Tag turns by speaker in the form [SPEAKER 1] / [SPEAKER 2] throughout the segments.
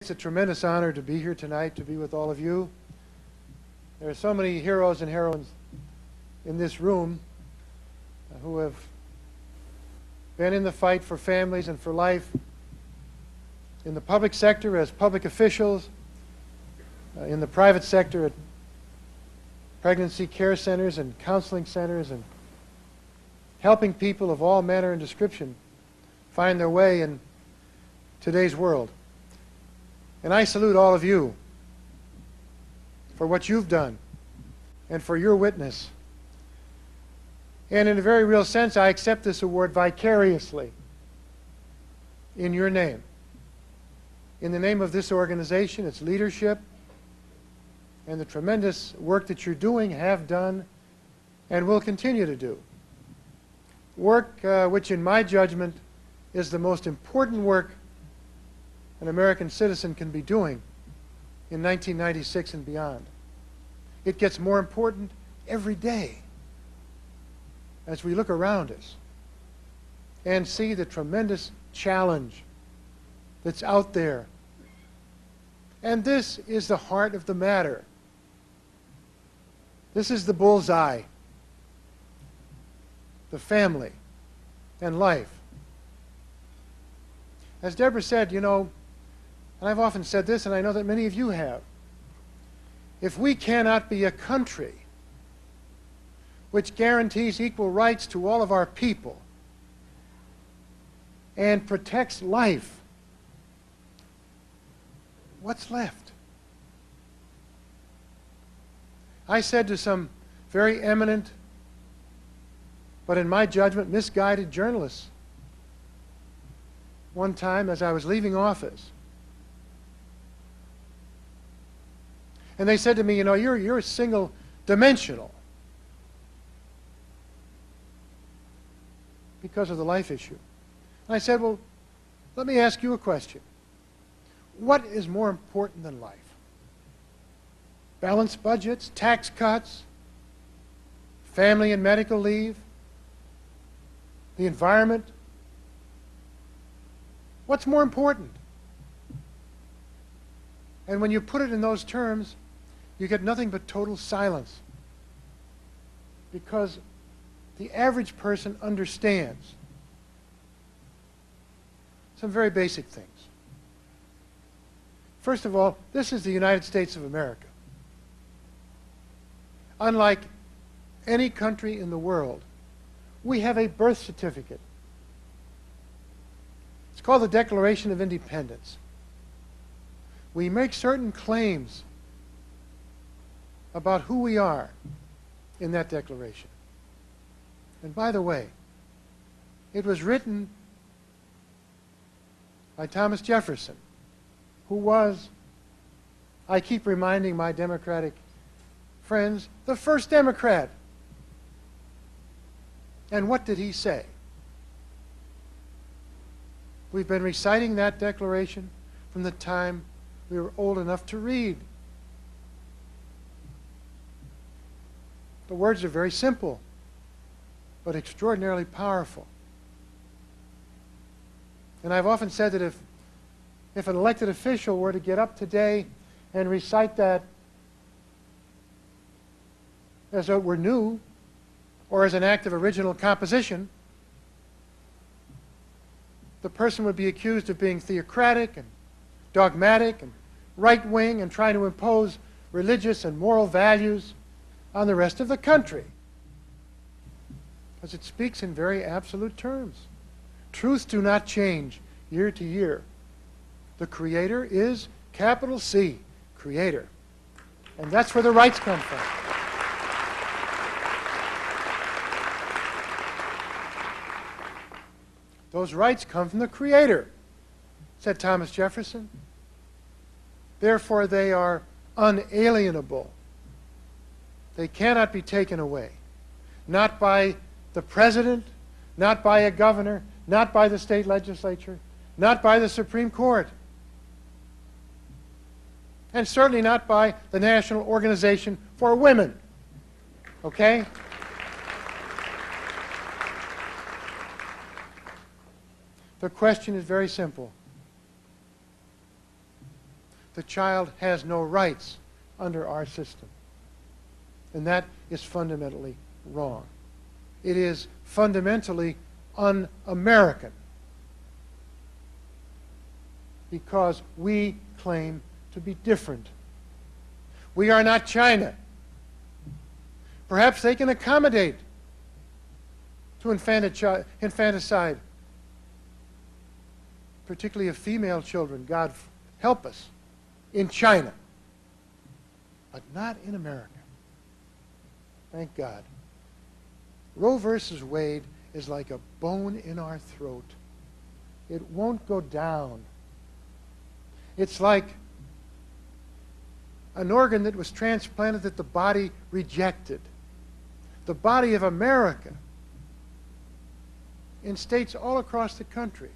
[SPEAKER 1] It's a tremendous honor to be here tonight, to be with all of you. There are so many heroes and heroines in this room who have been in the fight for families and for life in the public sector as public officials, in the private sector at pregnancy care centers and counseling centers, and helping people of all manner and description find their way in today's world. And I salute all of you for what you've done and for your witness. And in a very real sense, I accept this award vicariously in your name. In the name of this organization, its leadership, and the tremendous work that you're doing, have done, and will continue to do. Work which, in my judgment, is the most important work an American citizen can be doing in 1996 and beyond. It gets more important every day as we look around us and see the tremendous challenge that's out there. And this is the heart of the matter. This is the bullseye, the family and life. As Deborah said, you know, and I've often said this, and I know that many of you have, if we cannot be a country which guarantees equal rights to all of our people and protects life, what's left? I said to some very eminent, but in my judgment, misguided journalists one time as I was leaving office, and they said to me, you know, you're single-dimensional because of the life issue. And I said, well, let me ask you a question. What is more important than life? Balanced budgets, tax cuts, family and medical leave, the environment? What's more important? And when you put it in those terms, you get nothing but total silence, because the average person understands some very basic things. First of all, this is the United States of America. Unlike any country in the world, we have a birth certificate. It's called the Declaration of Independence. We make certain claims about who we are in that declaration. And by the way, it was written by Thomas Jefferson, who was, I keep reminding my Democratic friends, the first Democrat. And what did he say? We've been reciting that declaration from the time we were old enough to read. The words are very simple, but extraordinarily powerful. And I've often said that if an elected official were to get up today and recite that as though it were new, or as an act of original composition, the person would be accused of being theocratic and dogmatic and right-wing and trying to impose religious and moral values on the rest of the country, because it speaks in very absolute terms. Truths do not change year to year. The Creator is capital C, Creator. And that's where the rights come from. Those rights come from the Creator, said Thomas Jefferson. Therefore, they are unalienable. They cannot be taken away. Not by the president, not by a governor, not by the state legislature, not by the Supreme Court, and certainly not by the National Organization for Women. Okay? The question is very simple. the child has no rights under our system. And that is fundamentally wrong. It is fundamentally un-American because we claim to be different. We are not China. Perhaps they can accommodate to infanticide, particularly of female children, God help us, in China, but not in America. Thank God. Roe versus Wade is like a bone in our throat. It won't go down. It's like an organ that was transplanted that the body rejected. The body of America, in states all across the country.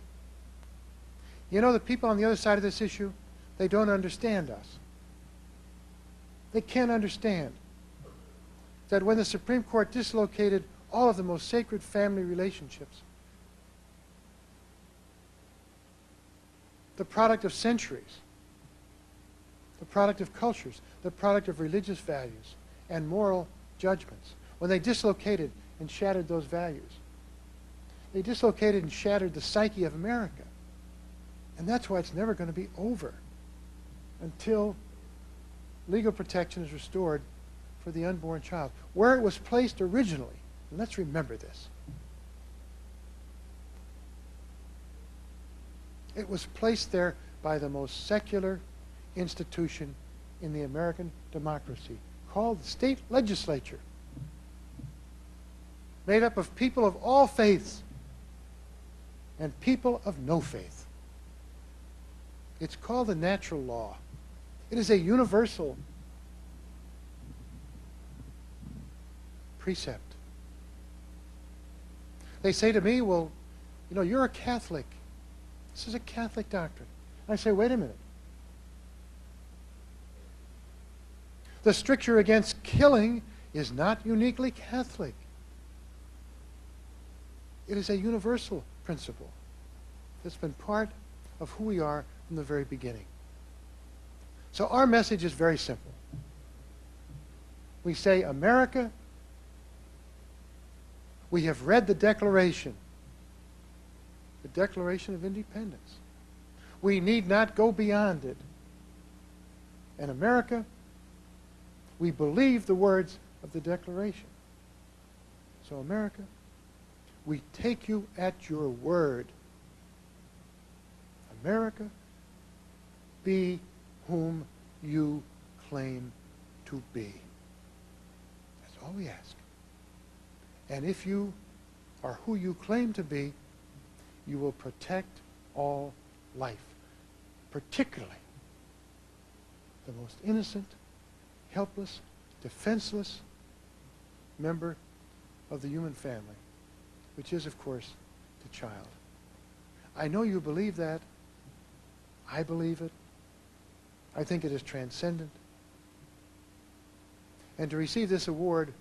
[SPEAKER 1] You know, the people on the other side of this issue, they don't understand us. They can't understand that when the Supreme Court dislocated all of the most sacred family relationships, the product of centuries, the product of cultures, the product of religious values and moral judgments, when they dislocated and shattered those values, they dislocated and shattered the psyche of America. And that's why it's never going to be over until legal protection is restored for the unborn child. Where it was placed originally, and let's remember this, it was placed there by the most secular institution in the American democracy, called the state legislature, made up of people of all faiths and people of no faith. It's called the natural law. It is a universal precept. They say to me, well, you know, you're a Catholic. This is a Catholic doctrine. I say, wait a minute. The stricture against killing is not uniquely Catholic. It is a universal principle that's been part of who we are from the very beginning. So our message is very simple. We say, America, we have read the Declaration of Independence. We need not go beyond it. And America, we believe the words of the Declaration. So America, we take you at your word. America, be whom you claim to be. That's all we ask. And if you are who you claim to be, you will protect all life, particularly the most innocent, helpless, defenseless member of the human family, which is, of course, the child. I know you believe that. I believe it. I think it is transcendent. And to receive this award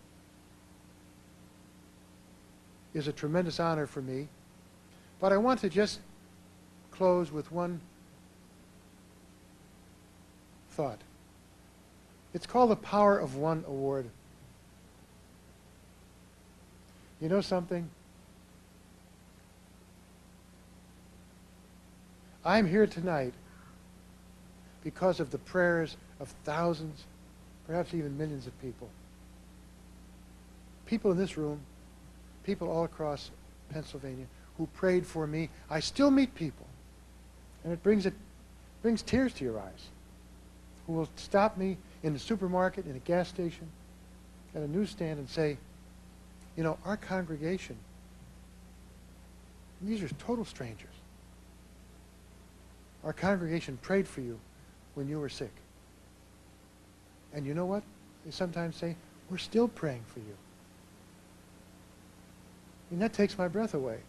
[SPEAKER 1] is a tremendous honor for me. But I want to just close with one thought. It's called the Power of One Award. You know something? I'm here tonight because of the prayers of thousands, perhaps even millions of people. People in this room, people all across Pennsylvania who prayed for me. I still meet people, and it brings tears to your eyes, who will stop me in the supermarket, in a gas station, at a newsstand and say, you know, our congregation, these are total strangers. Our congregation prayed for you when you were sick. And you know what? They sometimes say, we're still praying for you. And that takes my breath away.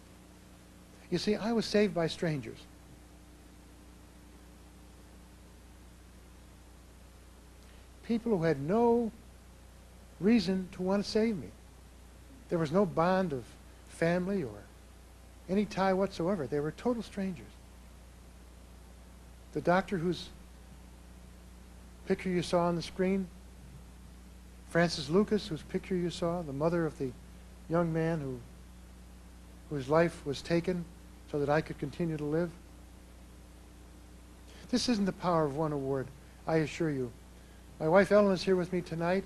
[SPEAKER 1] You see, I was saved by strangers. People who had no reason to want to save me. There was no bond of family or any tie whatsoever. They were total strangers. The doctor whose picture you saw on the screen, Frances Lucas, whose picture you saw, the mother of the young man whose life was taken so that I could continue to live. This isn't the power of one award, I assure you. My wife Ellen is here with me tonight.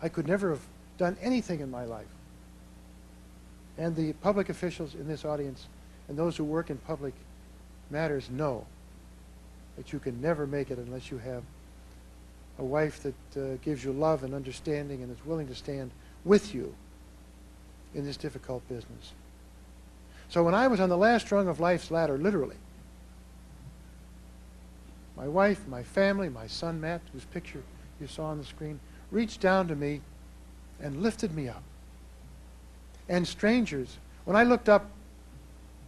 [SPEAKER 1] I could never have done anything in my life. And the public officials in this audience and those who work in public matters know that you can never make it unless you have a wife that gives you love and understanding and is willing to stand with you in this difficult business. So when I was on the last rung of life's ladder, literally, my wife, my family, my son Matt, whose picture you saw on the screen, reached down to me and lifted me up. And strangers, when I looked up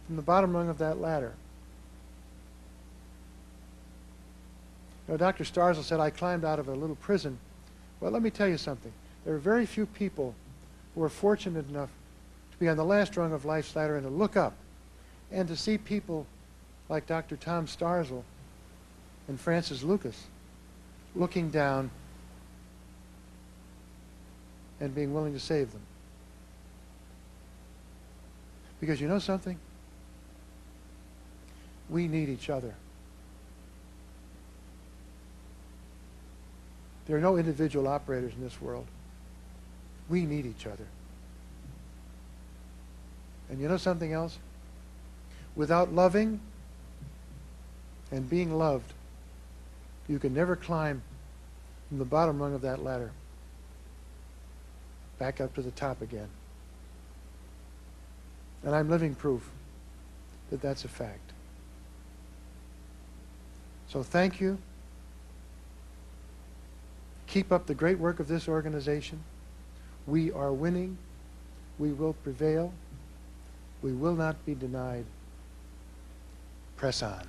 [SPEAKER 1] from the bottom rung of that ladder, you know, Dr. Starzl said I climbed out of a little prison. Well, let me tell you something. There are very few people who are fortunate enough to be on the last rung of life's ladder and to look up and to see people like Dr. Tom Starzl and Frances Lucas looking down and being willing to save them. Because you know something? We need each other. There are no individual operators in this world. We need each other. And you know something else? Without loving and being loved, you can never climb from the bottom rung of that ladder back up to the top again. And I'm living proof that that's a fact. So thank you. Keep up the great work of this organization. We are winning. We will prevail. We will not be denied. Press on.